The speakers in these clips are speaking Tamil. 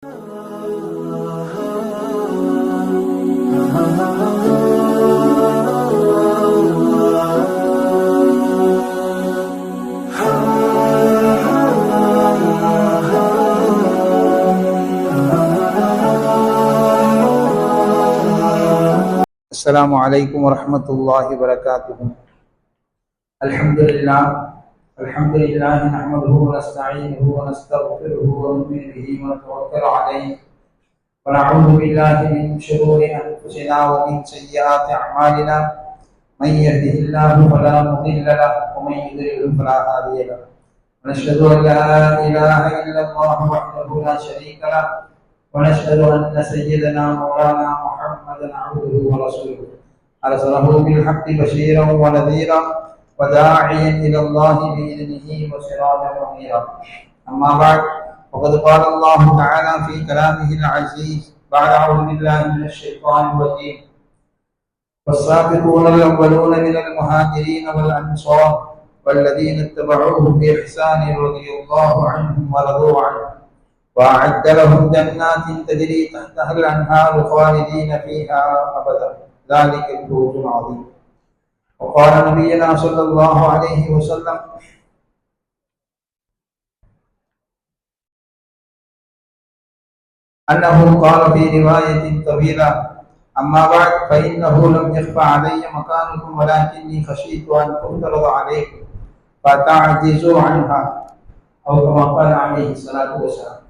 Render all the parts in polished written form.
السلام عليكم ورحمة الله وبركاته. الحمد لله نحمده ونستعينه ونستغفره ونؤمن به ونتوكل عليه ونعوذ بالله من شرور أنفسنا ومن سيئات أعمالنا. من يهده الله فلا مضل له ومن يضلل فلا هادي له. ونشهد أن لا إله إلا الله وحده لا شريك له ونشهد أن سيدنا مولانا محمدا عبده ورسوله أرسله بالحق بشيرا ونذيرا وداعيا إلى الله بإذنه وسراجا منيرا. أما بعد فقد قال الله تعالى في كلامه العزيز بعد أعوذ بالله من الشيطان الرجيم: والسابقون الأولون من المهاجرين والأنصار والذين اتبعوهم بإحسان رضي الله عنهم ورضوا عنه وأعد لهم جنات تجري تحتها الأنهار خالدين فيها أبدا ذلك الفوز العظيم. وقال نبينا صلى الله عليه وسلم: أنه قال في رواية طويلة: أما بعد فإنه لم يخفى علي مكانكم ولكني خشيت أن تفترض عليكم فتعجزوا عنها أو كما قال عليه الصلاة والسلام.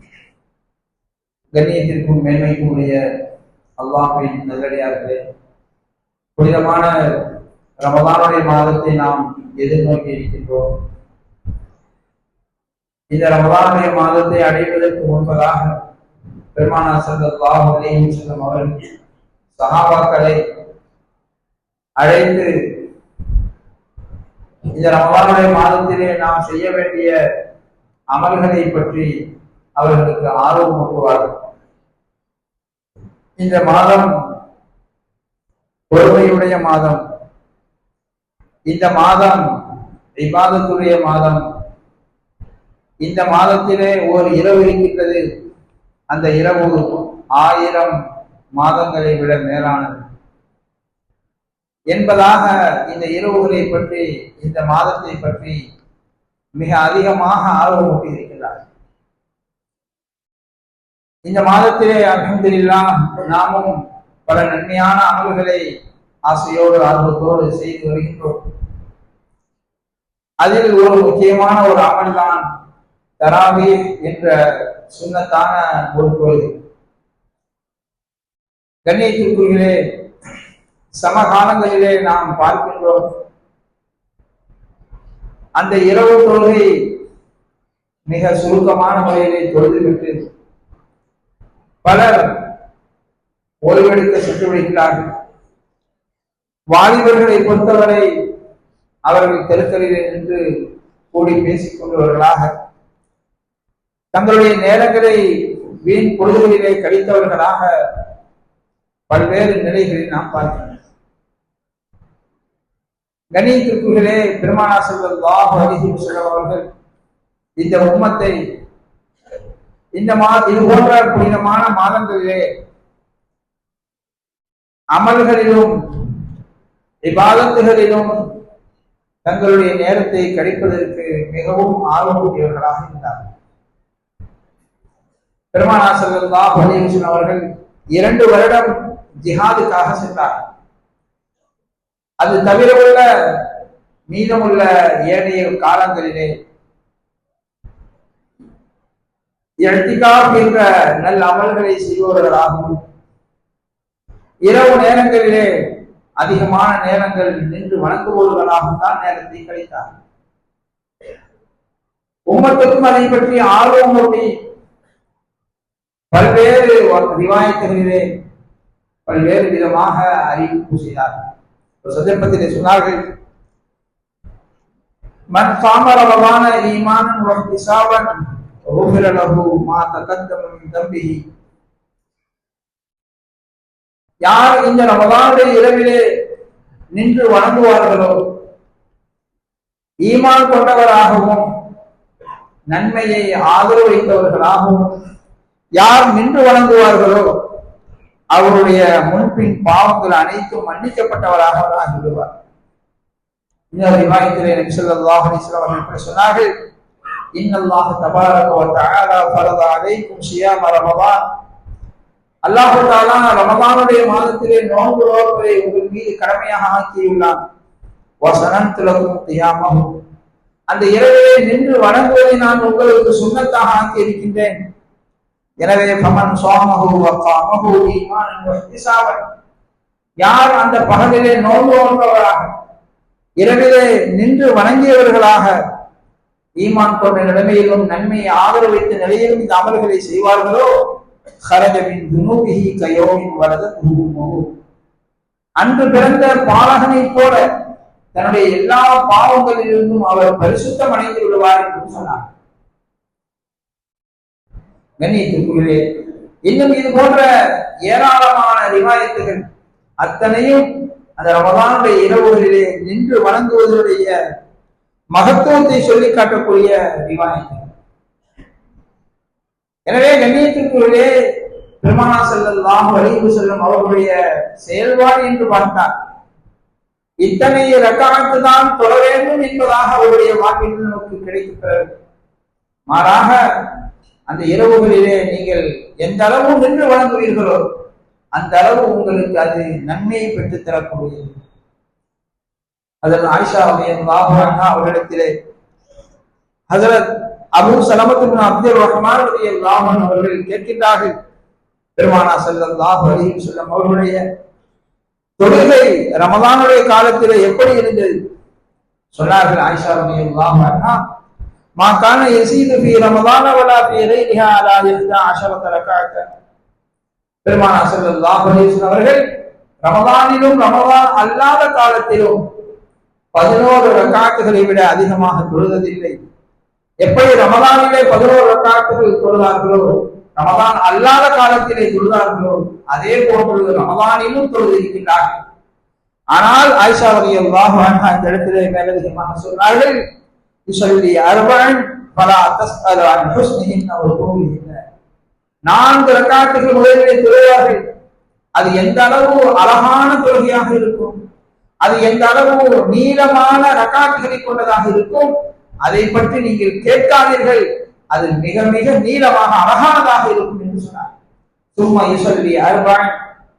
கண்ணியத்திற்கும் மேன்மைக்கும் உடைய அல்லாஹ்வின் நல்லடியார்களே, புனிதமான ரமதானுடைய மாதத்தை நாம் எதிர்நோக்கி இருக்கின்றோம். இந்த ரமதானுடைய மாதத்தை அடைவதற்கு முன்பதாக பெருமானார் ஸல்லல்லாஹு அலைஹி வஸல்லம் அவர்கள் சஹாபாக்களை அழைத்து இந்த ரமதானுடைய மாதத்திலே நாம் செய்ய வேண்டிய அமல்களை பற்றி அவர்களுக்கு ஆர்வம் ஊட்டுவார்கள். இந்த மாதம் பொறுமையுடைய மாதம், இந்த மாதம் இபாதத்துடைய மாதம். இந்த மாதத்திலே ஒரு இரவு இருக்கின்றது, அந்த இரவு 1000 மாதங்களை விட மேலானது என்பதாக இந்த இரவுகளை பற்றி, இந்த மாதத்தை பற்றி மிக அதிகமாக ஆர்வமூட்டி இருக்கிறார். இந்த மாதத்திலே அல்ஹம்துலில்லாஹ் நாமும் பல நன்மையான அமல்களை ஆசையோடு ஆர்வத்தோடு செய்து வருகின்றோம். அதில் ஒரு முக்கியமான ஒரு அமல் தான் தராவீஹ் என்ற சுன்னத்தான ஒரு தொழுகை. கண்ணியத்திற்குள்ளே சமகாலங்களிலே நாம் பார்க்கின்றோம், அந்த இரவு தொழுகை மிக சுருக்கமான முறையிலே தொழுதுவிட்டு பலர் ஓய்வெடுக்க சென்று விடுகிறார்கள். வாலிபர்களை பொறுத்தவரை அவர்கள் தெருக்களிலே நின்று கூடி பேசிக் கொண்டவர்களாக, தங்களுடைய நேரங்களை வீண் பொழுதுகளிலே கழித்தவர்களாக பல்வேறு நிலைகளில் நாம் பார்க்கிறோம். கண்ணியத்திற்குள்ளே பெருமானார் ஸல்லல்லாஹு அலைஹி வஸல்லம் அவர்கள் இந்த உம்மத்தை இது போன்ற புனிதமான மாதங்களிலே அமல்களிலும் இபாதத்துகளிலும் தங்களுடைய நேரத்தை கழிப்பதற்கு மிகவும் ஆர்வமுடையவர்களாக இருந்தார். பெருமானார் ஸல்லல்லாஹு அலைஹி வஸல்லம் அவர்கள் 2 வருடம் ஜிஹாதுக்காக சென்றார். அது தவிர உள்ள மீதமுள்ள ஏனைய காலங்களிலே இஅ்திகாஃப் என்ற நல்ல அமல்களை செய்வவர்களாகவும், இரவு நேரங்களிலே அதிகமான நேரங்கள் நின்று வணங்குபவர்களாகவும் தான் நேரத்தை கழித்தார். உம்மத்துக்கும் அதை பற்றி ஆர்வம் ஊட்டி பல்வேறு ரிவாயத்துகளிலே பல்வேறு விதமாக அறிவிப்பு செய்தார். ஒரு சந்தர்ப்பத்திலே சொன்னார்கள்: மன் ஸாம ரமதான ஈமானன் வ இஹ்திஸாபன் غفر له ما تقدم من ذنبه. யார் இந்த ரமதானுடைய இரவிலே நின்று வணங்குவார்களோ, ஈமான் கொண்டவராகவும் நன்மையை ஆதரவு வைத்தவர்களாகவும் யார் நின்று வணங்குவார்களோ அவருடைய முன்பின் பாவங்கள் அனைத்தும் மன்னிக்கப்பட்டவராக ஆகிவிடுவார். இன்னொரு ரிவாயத்திலே நபி ஸல்லல்லாஹு அலைஹி வஸல்லம் அவர்கள் சொன்னார்கள், இன்னல்லாஹ தபாரக வ தஆலா ஃபரத அலைக்கும் ஸியாம ரமதான். அல்லாஹ் தஆலா ரமதானுடைய மாதத்திலே நோன்பு நோற்பதை உங்கள் மீது கடமையாக ஆக்கியுள்ளான். வஸனன்து லகும் கியாமஹு, அந்த இரவிலே நின்று வணங்குவதை நான் உங்களுக்கு சுன்னத்தாக ஆக்கி இருக்கின்றேன். எனவே ஃபமன் ஸாமஹு வ ஸாமஹு ஈமானன் வ இஹ்திசாபன், யார் அந்த பகலிலே நோன்பு நோற்பவராக இரவிலே நின்று வணங்கியவர்களாக ஈமான் கொண்ட நிலைமையிலும் நன்மையை ஆதரவைத்த நிலையிலும் இந்த அமல்களை செய்வார்களோ خرج من ذنوبه كيوم ولدته امه, அன்று பிறந்த பாலகனை போல தன்னுடைய எல்லா பாவங்களிலிருந்தும் அவர் பரிசுத்தம் அடைந்து விடுவார் என்று சொன்னார். கண்ணியத்திற்குள்ளே இன்னும் இது போன்ற ஏராளமான ரிவாயத்துகள் அத்தனையும் அந்த ரமதானுடைய இரவுகளிலே நின்று வணங்குவதனுடைய மகத்துவத்தை சொல்லி காட்டக்கூடிய ரிவாயத்துகள். எனவே கண்ணியத்திற்குள்ளே பெருமானார் ஸல்லல்லாஹு அலைஹி வஸல்லம் அவர்களுடைய செயல்பாடு என்று பார்த்தார். இத்தனை ரக்காத்து தான் தொழ வேண்டும் என்பதாக அவருடைய வாக்கில் நமக்கு கிடைக்கப்பெறும். மாறாக அந்த இரவுகளிலே நீங்கள் எந்த அளவு நின்று வணங்குவீர்களோ அந்த அளவு உங்களுக்கு அது நன்மையை பெற்றுத் தரக்கூடியது. அதில் ஆயிஷா ரலியல்லாஹு அன்ஹா அவர்களிடத்திலே ஹஜ்ரத் அபூ சலமத் இப்னு அப்துர் ரஹ்மான் ரலியல்லாஹு அன்ஹு அவர்கள் கேட்கின்றார்கள், பெருமானார் ஸல்லல்லாஹு அலைஹி வஸல்லம் அவர்களுடைய தொழுகை ரமதானுடைய காலத்திலே எப்படி இருந்தது? சொன்னார்கள் ஆயிஷா ரலியல்லாஹு அன்ஹா, மா கான யஸீது ஃபீ ரமதான வலா ஃபீ கைரிஹா அலா 11 ரக்அத். பெருமானார் ஸல்லல்லாஹு அலைஹி வஸல்லம் அவர்கள் ரமதானிலும் ரமதான் அல்லாத காலத்திலும் 11 ரக்அத்துகளை விட அதிகமாக தொழுததில்லை. எப்படி ரமதானிலே 11 ரக்அத்துகள் தொழுதார்களோ ரமதான் அல்லாத காலத்திலே தொழுதார்களோ அதே போன்று ரமதானிலும் தொழுதிருக்கின்றார்கள். ஆனால் ஆயிஷா ரலியல்லாஹு அன்ஹா இந்த இடத்திலே மேலதிகமாக சொன்னார்கள், யுஸல்லி அர்பஅன் ஃபலா தஸ்அலு அன் ஹுஸ்னிஹின்ன வ தூலிஹின்ன. 4 ரக்அத்துகள் முதலிலே தொழுவார்கள். அது எந்த அளவு அழகான தொழுகையாக இருக்கும், அது எந்த அளவு நீளமான ரக்அத்துகளை கொண்டதாக இருக்கும், அதை பற்றி நீங்கள் கேட்காதீர்கள், அது மிக மிக நீளமாக அழகானதாக இருக்கும் என்று சொன்னார். சும்மா யுஸல்லி அர்பஅன்,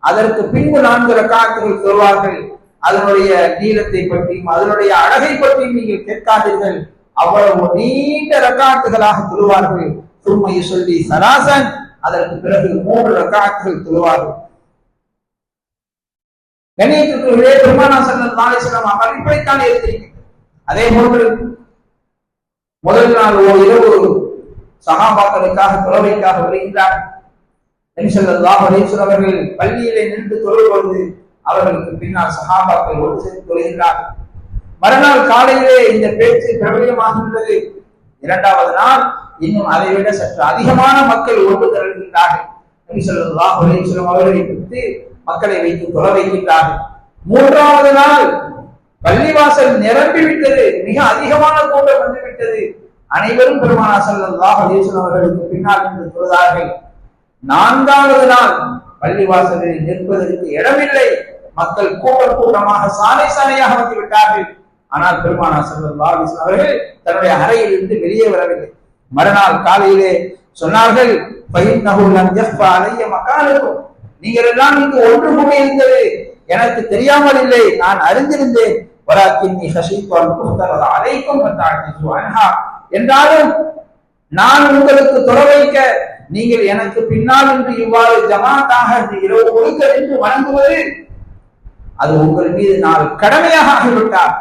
அதற்கு பின்பு 4 ரக்அத்துகள் தொழுவார்கள். அதனுடைய நீளத்தை பற்றியும் அதனுடைய அழகை பற்றியும் நீங்கள் கேட்காதீர்கள், அவ்வளவு நீண்ட ரக்அத்துகளாக தொழுவார்கள். சும்மா யுஸல்லி ஸலாஸன், அதற்கு பிறகு 3 ரக்அத்துகள் தொழுவார்கள். கண்ணியத்திற்குரிய பெருமானார் ஸல்லல்லாஹு அலைஹி வஸல்லம் அவர்கள் இப்படித்தான் இருக்கிறீர்கள். அதே போன்று முதல் நாள் இரவு சஹாபாக்களுக்காக தொழுகைக்காக வருகின்றார். நபி ஸல்லல்லாஹு அலைஹி வஸல்லம் அவர்கள் பள்ளியிலே நின்று தொழுவது அவர்களுக்கு பின்னால் சஹாபாக்கள் ஒன்று சேர்ந்து தொழுகின்றார். மறுநாள் காலையிலே இந்த பேச்சு பிரபலியமாகின்றது. 2வது நாள் இன்னும் அதை விட சற்று அதிகமான மக்கள் ஒன்று திரள்கின்றார்கள். நபி ஸல்லல்லாஹு அலைஹி வஸல்லம் அவர்களை பிடித்து மக்களை வைத்து தொழ வைக்கின்றார்கள். 3வது நாள் பள்ளிவாசல் நிரம்பிவிட்டது, மிக அதிகமான கூட்டம் வந்துவிட்டது. அனைவரும் பெருமானார் ஸல்லல்லாஹு அலைஹி வஸல்லம் அவர்களுக்கு பின்னால் நின்று தொழுதார்கள். 4வது நாள் பள்ளிவாசலில் நிற்பதற்கு இடமில்லை, மக்கள் கூட்டம் கூட்டமாக சாலை சாலையாக வந்து விட்டார்கள். ஆனால் பெருமானார் ஸல்லல்லாஹு அலைஹி வஸல்லம் அவர்கள் தன்னுடைய அறையில் இருந்து வெளியே வரவில்லை. மறுநாள் காலையிலே சொன்னார்கள், ஃபஇன்னஹு லம் யஃபா அலைய மகானுக்கும், நீங்கள் எல்லாம் இங்கு ஒன்று கூடி இருந்தது எனக்கு தெரியாமல் இல்லை, நான் அறிந்திருந்தேன். வலாக்கின்னி ஹஷீது அன் துஹ்தர அலைக்கும் ஃபதஅஜு அன்ஹா, என்றாலும் நான் உங்களுக்கு தொழ வைக்க நீங்கள் எனக்கு பின்னால் என்று இவ்வாறு ஜமாத்தாக இரவு முழுக்க நின்று வணங்குவது அது உங்கள் மீது நான் கடமையாக ஆகிவிட்டார்,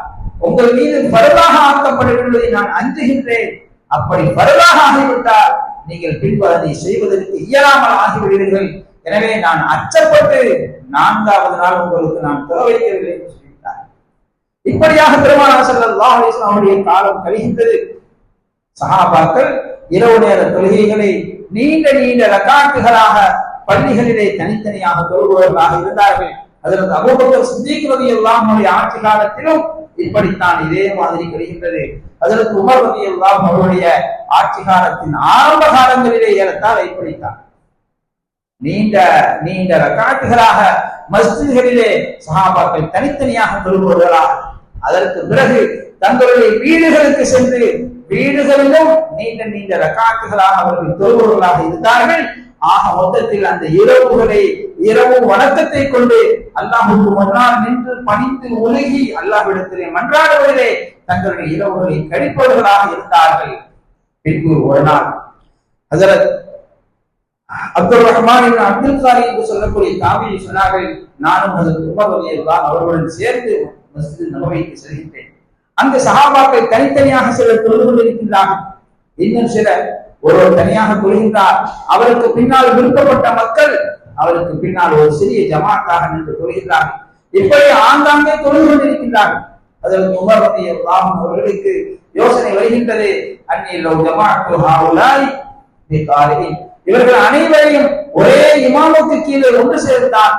உங்கள் மீது பரவாக ஆக்கப்பட்டுள்ளதை நான் அஞ்சுகின்றேன். அப்படி பரவாக ஆகிவிட்டால் நீங்கள் பின்பு அதை செய்வதற்கு இயலாமல் ஆகிவிடுவீர்கள். எனவே நான் அச்சப்பட்டு 4வது நாள் உங்களுக்கு நான் தொழ வைக்கவில்லை என்று சொல்லிவிட்டார். இப்படியாக பெருமானார் ஸல்லல்லாஹு அலைஹி வஸல்லம் அவருடைய காலம் கழிகின்றது. சஹாபாக்கள் இரவு நேர தொழுகைகளை நீண்ட நீண்ட ரக்அத்துகளாக பள்ளிகளிலே தனித்தனியாக தொழுபவர்களாக இருந்தார்கள். அதற்கு அபூபக்கர் சித்தீக் ரலியல்லாஹு அன்ஹு ஆட்சி காலத்திலும் இப்படித்தான் இதே மாதிரி கழிகின்றது. அதற்கு உமர் ரலியல்லாஹு அவருடைய ஆட்சி காலத்தின் ஆரம்ப காலங்களிலே ஏறத்தால் இப்படித்தான். நீண்ட நீண்ட ரக்காத்துகளாக மஸ்ஜிதுகளிலே சஹாபாக்கள் தனித்தனியாக தொழுவார்களா. அதற்கு பிறகு தங்களுடைய வீடுகளுக்கு சென்று வீடுகளிலும் நீண்ட நீண்ட ரக்காத்துகளாக அவர்கள் தொழுபவர்களாக இருந்தார்கள். ஆக மொத்தத்தில் அந்த இரவு வணக்கத்தை கொண்டு அல்லாஹ்வுக்கு முன்னால் நின்று பணிந்து உலகி அல்லாஹ்விடத்திலே மன்றாடுவதிலே தங்களுடைய இரவுகளை கழிப்பவர்களாக இருந்தார்கள். பின்பு ஒரு நாள் ஹஜரத் அப்துல் ரஹ்மான் இப்னு அப்துல் காரி என்று சொல்லக்கூடிய தாபியி சொன்னார்கள், நானும் ஹஜரத் உமர் ரலியல்லாஹு அவர்களுடன் சேர்ந்து மஸ்ஜித் நபவிக்கு செல்கின்றேன். அந்த சஹாபாக்கள் தனித்தனியாக சிலர் தொழுது கொண்டிருக்கின்றார்கள். இன்னும் சிலர் ஒருவர் தனியாக தொழுகின்றார். அவருக்கு பின்னால் விருப்பப்பட்ட மக்கள் அவருக்கு பின்னால் ஒரு சிறிய ஜமாத்தாக நின்று தொழுகின்றார்கள். இப்படி ஆங்காங்கே தொழுது கொண்டிருக்கின்றார்கள். அதற்கு உமர் ரலியல்லாஹு அவர்களுக்கு யோசனை வருகின்றது, அன்னிலோ ஜமாஅத்து ஹாவுலாய் பிகாரிஹின், இவர்கள் அனைவரையும் ஒரே இமாமுக்கு கீழே ஒன்று சேர்ந்தால்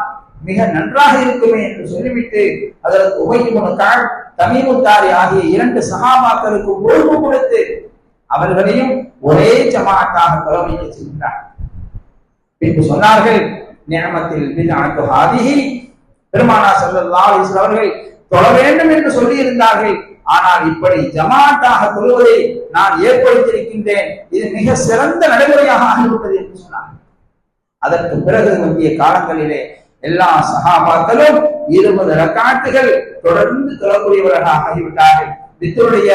மிக நன்றாக இருக்குமே என்று சொல்லிவிட்டு அதற்கு உபய் இப்னு கஅப், தமீமு தாரி ஆகிய 2 சஹாபாக்களுக்கு பொறுப்பு கொடுத்து அவர்களையும் ஒரே ஜமாஅத்தாக தொழவைக்க செய்கிறார். பின்பு சொன்னார்கள், நிஅமத்தில் பித்அத்து ஹாதிஹி, பெருமானார் ஸல்லல்லாஹு அலைஹி வஸல்லம் அவர்கள் தொழ வேண்டும் என்று சொல்லி இருந்தார்கள். ஆனால் இப்படி ஜமாஅத்தாக தொழுவதை நான் ஏற்படுத்தியிருக்கின்றேன், இது மிக சிறந்த நடைமுறையாக ஆகிவிட்டது என்று சொன்னார்கள். அதற்கு பிறகு வந்திய காலங்களிலே எல்லா சஹாபாக்களும் 20 ரக்காத்துகள் தொடர்ந்து தொழக்கூடியவர்களாக ஆகிவிட்டார்கள். வித்ருடைய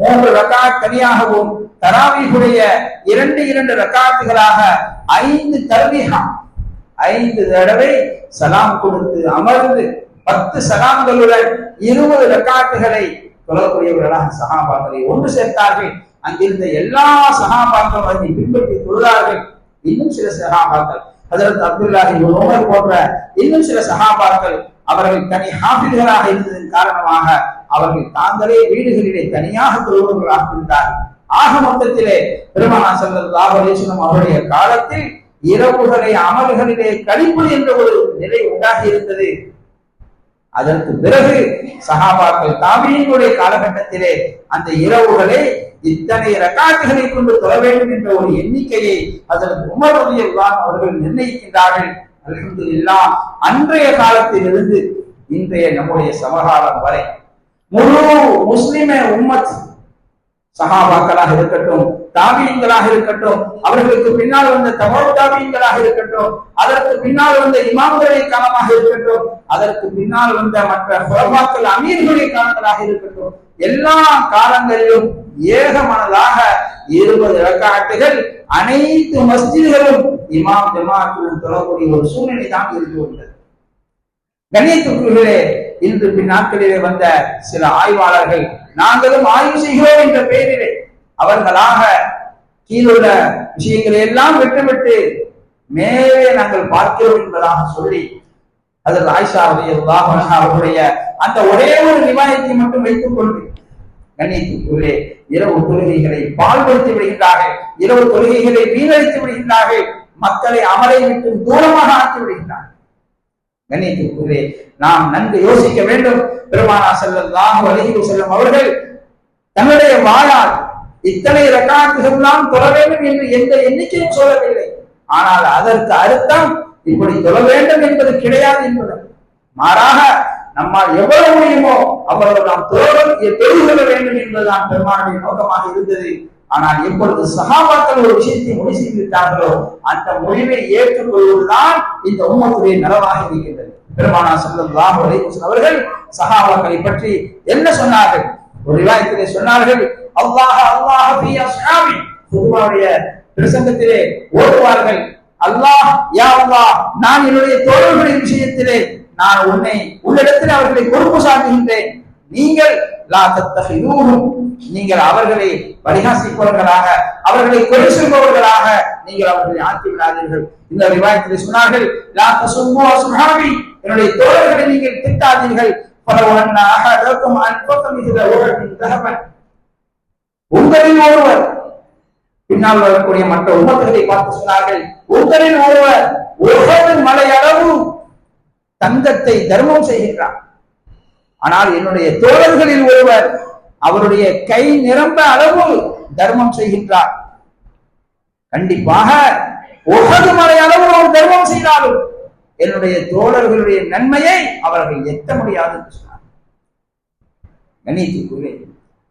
3 ரக்காத் தனியாகவும் தராவீஹுடைய 2 ரக்காத்துகளாக 5 தர்வீஹா 5 தடவை சலாம் கொடுத்து அமர்ந்து 10 சலாம்களுடன் 20 ரக்காத்துகளை தொழக்கூடியவர்களாக சஹாபாக்களை ஒன்று சேர்த்தார்கள். அங்கிருந்த எல்லா சஹாபாக்களும் அதை பின்பற்றி தொழுதார்கள். இன்னும் சில சஹாபாக்கள் ஹஜரத் அப்துல்லாஹ் இப்னு உமர் போன்ற இன்னும் சில சஹாபாக்கள் அவர்கள் தனி ஹாஃபில்களாக இருந்ததன் காரணமாக அவர்கள் தாங்களே வீடுகளிலே தனியாக தொழுபவர்களாக இருந்தார்கள். ஆக மொத்தத்திலே பெருமானார் ஸல்லல்லாஹு அலைஹி வஸல்லம் அவருடைய காலத்தில் இரவுகளை அமல்களிலே கழிப்பு என்ற ஒரு நிலை உண்டாகி இருந்தது. அதற்கு பிறகு சஹாபாக்கள் தாபீயினுடைய காலகட்டத்திலே அந்த இரவுகளை இத்தனை ரக்காத்துகளை கொண்டு தொழ வேண்டும் என்ற ஒரு எண்ணிக்கையை ஹஜரத் உமர் ரலியல்லாஹு அவர்கள் நிர்ணயிக்கின்றார்கள். அல்ஹம்துலில்லாஹ், அன்றைய காலத்திலிருந்து இன்றைய நம்முடைய சமகாலம் வரை முழு முஸ்லிம உம்மத், சஹாபாக்களாக இருக்கட்டும், தாபீயின்களாக இருக்கட்டும், அவர்களுக்கு பின்னால் வந்த தபவு தாபீயின்களாக இருக்கட்டும், அதற்கு பின்னால் வந்த இமாம்களுடைய காலமாக இருக்கட்டும், அதற்கு பின்னால் வந்த மற்ற குலஃபாக்கள் அமீர்களுடைய காலங்களாக இருக்கட்டும், எல்லா காலங்களிலும் ஏகமனதாக 20 ரக்காத்துகள் அனைத்து மஸ்ஜிதுகளும் இமாம் ஜமாஅத்துடன் தொழக்கூடிய ஒரு சூழ்நிலை தான் இருந்து வந்தது. கண்ணியத்துக்குள்ளே இன்று பின்னாட்களிலே வந்த சில ஆய்வாளர்கள் நாங்களும் ஆய்வு செய்கிறோம் என்ற பெயரிலே அவர்களாக கீழுள்ள விஷயங்களை எல்லாம் விட்டுவிட்டு மேலே நாங்கள் பார்க்கிறோம் என்பதாக சொல்லி அதில் ஆயிஷா ரலியல்லாஹு அன்ஹா அவர்களுடைய அந்த ஒரே ஒரு ரிவாயத்தை மட்டும் வைத்துக் கொண்டு கண்ணியத்துக்குள்ளே இரவு தொழுகைகளை பால்படுத்தி விடுகின்றார்கள், இரவு தொழுகைகளை வீணடித்து விடுகின்றார்கள், மக்களை அமலை விட்டு தூரமாக ஆக்கி விடுகின்றார்கள். கண்ணியத்துக்குள்ளே நாம் நன்கு யோசிக்க வேண்டும். பெருமானார் ஸல்லல்லாஹு அலைஹி வஸல்லம் அவர்கள் தன்னுடைய வாயால் இத்தனை ரக்காத்துகள் நாம் தொழ வேண்டும் என்று எந்த எண்ணிக்கையும் சொல்லவில்லை. ஆனால் அதற்கு அர்த்தம் இப்படி தொழ வேண்டும் என்பது கிடையாது என்பது. மாறாக நம்மால் எவ்வளவு முடியுமோ அவ்வளவு நாம் தொழுகொள்ள வேண்டும் என்பதுதான் பெருமானுடைய நோக்கமாக இருந்தது. ஆனால் எப்பொழுது சஹாபாக்கள் ஒரு விஷயத்தை முடிவு செய்துவிட்டார்களோ அந்த முடிவை ஏற்றுக்கொள்வதுதான் இந்த உம்மத்துடைய நலவாக இருக்கின்றது. பெருமானார் ஸல்லல்லாஹு அலைஹி வஸல்லம் அவர்கள் சஹாபாக்களை பற்றி என்ன சொன்னார்கள்? ஒரு ரிவாயத்திலே சொன்னார்கள், அல்லாஹ் அல்லாஹ் ஃபீ அஸ்ஹாபி, குர்ஆனுடைய பிரசங்கத்திலே ஓதுவார்கள், அல்லாஹ் யா அல்லாஹ், நான் என்னுடைய தோழர்களின் விஷயத்திலே நான் உன்னிடத்தில் அவர்களை பொறுப்பு சாட்டுகின்றேன். நீங்கள் லா தத்தஹிதூஹும், நீங்கள் அவர்களை பரிகாசிப்பவர்களாக, அவர்களை கொலை சொல்பவர்களாக நீங்கள் அவர்களை ஆக்கி விடாதீர்கள். இந்த ரிவாயத்திலே சொன்னார்கள், லா தசும்மு அஸ்ஹாபி, என்னுடைய தோழர்களை நீங்கள் திட்டாதீர்கள். ஃபலவன்ன அஹதக்கும் அன்ஃபக மிஸ்ல உஹதின் தஹபன், உங்களில் ஒருவர், பின்னால் வரக்கூடிய மற்ற உம்மத்துகளை பார்த்து சொன்னார்கள், உங்களில் ஒருவர் உஹது மலையளவு தங்கத்தை தர்மம் செய்கின்றார். ஆனால் என்னுடைய தோழர்களில் ஒருவர் அவருடைய கை நிரம்ப அளவு தர்மம் செய்கின்றார். கண்டிப்பாக உஹது மலை அளவு அவர் தர்மம் என்னுடைய தோழர்களுடைய நன்மையை அவர்கள் எட்ட முடியாது என்று சொன்னார். கண்ணியத்திற்குரிய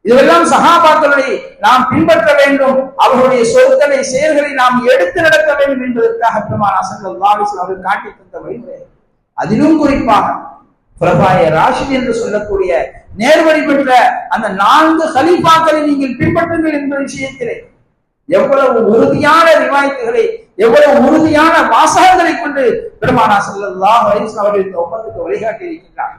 இதுவெல்லாம் சஹாபாக்களை நாம் பின்பற்ற வேண்டும், அவர்களுடைய சொற்களை செயல்களை நாம் எடுத்து நடக்க வேண்டும் என்பதற்காக பெருமானார் ஸல்லல்லாஹு அலைஹி வஸல்லம் அவர்கள் காட்டி தந்த வழிமுறை. அதிலும் குறிப்பாக குலஃபாயே ராஷிதீன் என்று சொல்லக்கூடிய நேர்வழி பெற்ற அந்த 4 கலீஃபாக்களை நீங்கள் பின்பற்றுங்கள் என்ற விஷயத்திலே எவ்வளவு உறுதியான ரிவாயத்துகளை, எவ்வளவு உறுதியான வாசகங்களை கொண்டு பெருமானார் ஸல்லல்லாஹு அலைஹி வஸல்லம் அவர்கள் இந்த உம்மத்துக்கு வழிகாட்டி இருக்கின்றார்.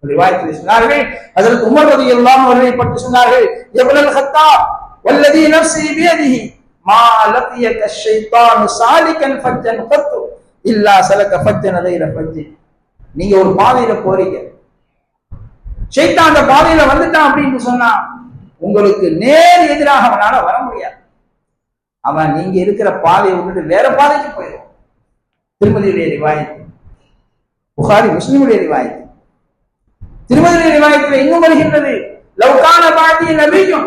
ரிவாயத்தில் சொன்னார்கள், ஹஜ்ரத் உமர் ரலியல்லாஹு அன்ஹு அவர்களை பற்றி சொன்னார்கள், இப்னுல் கத்தாப் வல்லதி நஃப்ஸி பியதிஹி மா லகியக ஷைத்தானு சாலிகன் ஃபஜ்ஜன் கத்து இல்லா சலக ஃபஜ்ஜன் கைர ஃபஜ்ஜி. நீங்க ஒரு பாதையில போறீங்க, ஷைத்தான் அந்த பாதையில வந்துட்டான் அப்படின்னு சொன்னா உங்களுக்கு நேர் எதிராக அவனால வர முடியாது. அவன் நீங்க இருக்கிற பாதையை விட்டுட்டு வேற பாதைக்கு போயிடும். திருமதியுடைய ரிவாயத்து, புகாரி முஸ்லிமுடைய ரிவாயத்து. திருமதியுடைய ரிவாயத்தில் இன்னும் வருகின்றது, லவ்கான பாதி நபியும்,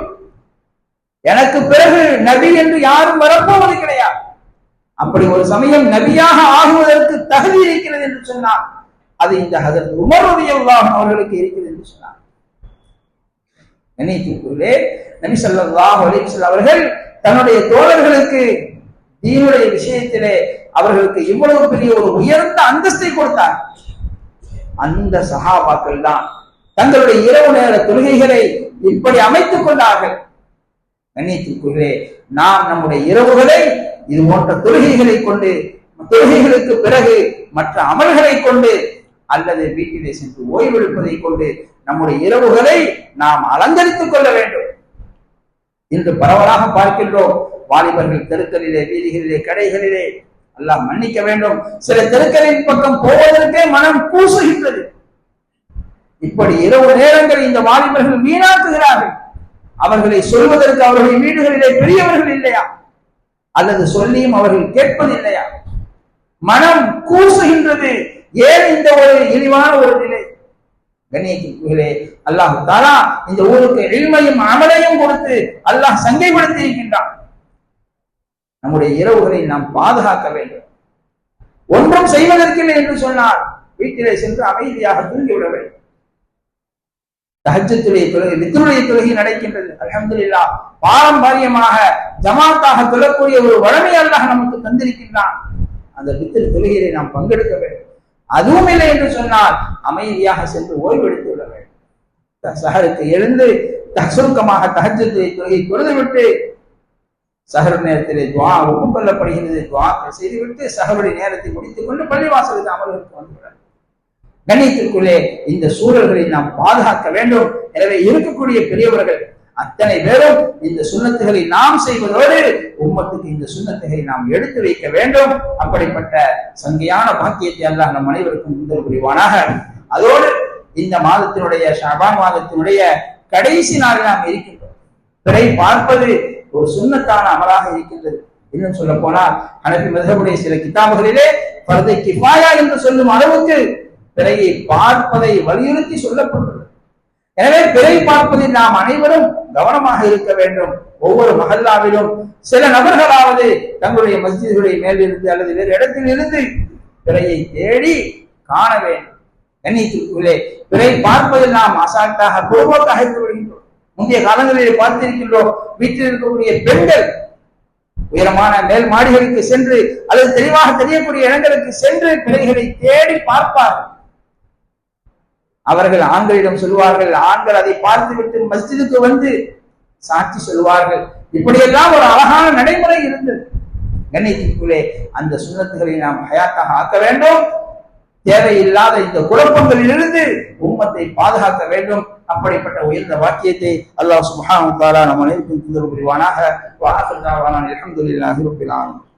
எனக்கு பிறகு நபி என்று யாரும் வரப்போவது கிடையாது. அப்படி ஒரு சமயம் நபியாக ஆகுவதற்கு தகுதி இருக்கிறது என்று சொன்னார், அது இந்த ஹஜ்ரத் உமர் ரலியல்லாஹு அன்ஹு அவர்களுக்கு இருக்கிறது என்று சொன்னார். கண்ணியத்திற்குரியவர்களே, நபி ஸல்லல்லாஹு அலைஹி வஸல்லம் அவர்கள் தன்னுடைய தோழர்களுக்கு தீனுடைய விஷயத்திலே அவர்களுக்கு இவ்வளவு பெரிய ஒரு உயர்ந்த அந்தஸ்தை கொடுத்தார். அந்த சஹாபாக்கள் தான் தங்களுடைய இரவு நேர தொழுகைகளை இப்படி அமைத்துக் கொண்டார்கள். கண்ணியத்திற்குரியவர்களே, நாம் நம்முடைய இரவுகளை இது போன்ற தொழுகைகளை கொண்டு, தொழுகைகளுக்கு பிறகு மற்ற அமல்களை கொண்டு அல்லது வீட்டிலே சென்று ஓய்வெடுப்பதை கொண்டு நம்முடைய இரவுகளை நாம் அலங்கரித்துக் கொள்ள வேண்டும். இன்று பரவலாக பார்க்கின்றோம், வாலிபர்கள் தெருக்களிலே, வீதிகளிலே, கடைகளிலே, அல்லாஹ் மன்னிக்க வேண்டும், சில தெருக்களின் பக்கம் போவதற்கே மனம் கூசுகின்றது. இப்படி இரவு நேரங்களில் இந்த வாலிபர்கள் வீணாக்குகிறார்கள். அவர்களை சொல்வதற்கு அவர்களுடைய வீடுகளிலே பெரியவர்கள் இல்லையா, அல்லது சொல்லியும் அவர்கள் கேட்பதில்லையா? மனம் கூசுகின்றது. ஏன் இந்த ஒரு இழிவான ஒரு நிலை? கண்ணியத்திற்குரியவர்களே, அல்லாஹ் தஆலா இந்த ஊருக்கு இல்மையும் அமலையும் கொடுத்து அல்லாஹ் சங்கைப்படுத்தி இருக்கின்றான். நம்முடைய இரவுகளை நாம் பாதுகாக்க வேண்டும். ஒன்றும் செய்வதற்கில்லை என்று சொன்னால் வீட்டிலே சென்று அமைதியாக தூங்கிவிட வேண்டும். தஹஜ்ஜுடைய தொழுகை, வித்ருடைய தொழுகை நடக்கின்றது. அல்ஹம்துலில்லாஹ், பாரம்பரியமாக ஜமாத்தாக தொழக்கூடிய ஒரு வழமை அல்லாஹ் நமக்கு தந்திருக்கின்றான். அந்த வித்ரு தொழுகையை நாம் பங்கெடுக்க வேண்டும். அதுவும் இல்லை என்று சொன்னால் அமைதியாக சென்று ஓய்வெடுத்து விட வேண்டும். சஹருக்கு எழுந்து சுருக்கமாக தஹஜ்ஜுடைய தொழுகை தொழுதுவிட்டு சஹர் நேரத்திலே துஆ ஒப்புக்கொள்ளப்படுகிறது. துஆக்கள் செய்துவிட்டு சஹருடைய நேரத்தை முடித்துக் கொண்டு பள்ளிவாசலுக்கு அமர்வுக்கு வந்துவிடார். கண்ணியத்திற்குள்ளே இந்த சூழல்களை நாம் பாதுகாக்க வேண்டும். எனவே இருக்கக்கூடிய பெரியவர்கள் அத்தனை பேரும் இந்த சுன்னத்துகளை நாம் செய்வதோடு உம்மத்துக்கு இந்த சுன்னத்துகளை நாம் எடுத்து வைக்க வேண்டும். அப்படிப்பட்ட சங்கையான பாக்கியத்தை அல்லாஹ் நம் அனைவருக்கும் தந்தல் புரிவானாக. அதோடு இந்த மாதத்தினுடைய ஷஅபான் மாதத்தினுடைய கடைசி நாளில் நாம் இருக்கின்றோம். பிறை பார்ப்பது ஒரு சுன்னத்தான அமலாக இருக்கின்றது. இன்னும் சொல்ல போனால் ஹனஃபி மذஹபுடைய சில கிதாபுகளிலே ஃபர்து கிஃபாயா என்று சொல்லும் அளவுக்கு பிறையை பார்ப்பதை வலியுறுத்தி சொல்லப்பட்டுள்ளது. எனவே பிறை பார்ப்பதில் நாம் அனைவரும் கவனமாக இருக்க வேண்டும். ஒவ்வொரு மஹல்லாவிலும் சில நபர்களாவது தங்களுடைய மஸ்ஜிதுடைய மேலிருந்து அல்லது வேறு இடத்தில் இருந்து பிறையை தேடி காண வேண்டும். கண்ணியத்திற்குள்ளே பிறை பார்ப்பதில் நாம் அசால்ட்டாக பொதுவாக இருந்து வருகின்றோம். முந்தைய காலங்களில் பார்த்திருக்கின்றோம், வீட்டில் இருக்கக்கூடிய பெண்கள் உயரமான மேல் மாடிகளுக்கு சென்று அல்லது தெளிவாக தெரியக்கூடிய இடங்களுக்கு சென்று பிறைகளை தேடி பார்ப்பார்கள். அவர்கள் ஆண்களிடம் சொல்வார்கள், ஆண்கள் அதை பார்த்துவிட்டு மஸ்ஜிதுக்கு வந்து சாட்சி சொல்வார்கள். இப்படியெல்லாம் ஒரு அழகான நடைமுறை இருந்தது. கண்ணியத்திற்குள்ளே அந்த சுன்னத்துகளை நாம் ஹயாத்தாக ஆக்க வேண்டும். தேவையில்லாத இந்த குழப்பங்களிலிருந்து உம்மத்தை பாதுகாக்க வேண்டும். அப்படிப்பட்ட உயர்ந்த வாக்கியத்தை அல்லாஹ் சுப்ஹானஹு வ தஆலா நம் அனைவருக்கும் தந்தல் புரிவானாக. வ ஆகிரு தஅவானா அல்ஹம்துலில்லாஹி ரப்பில் ஆலமீன்.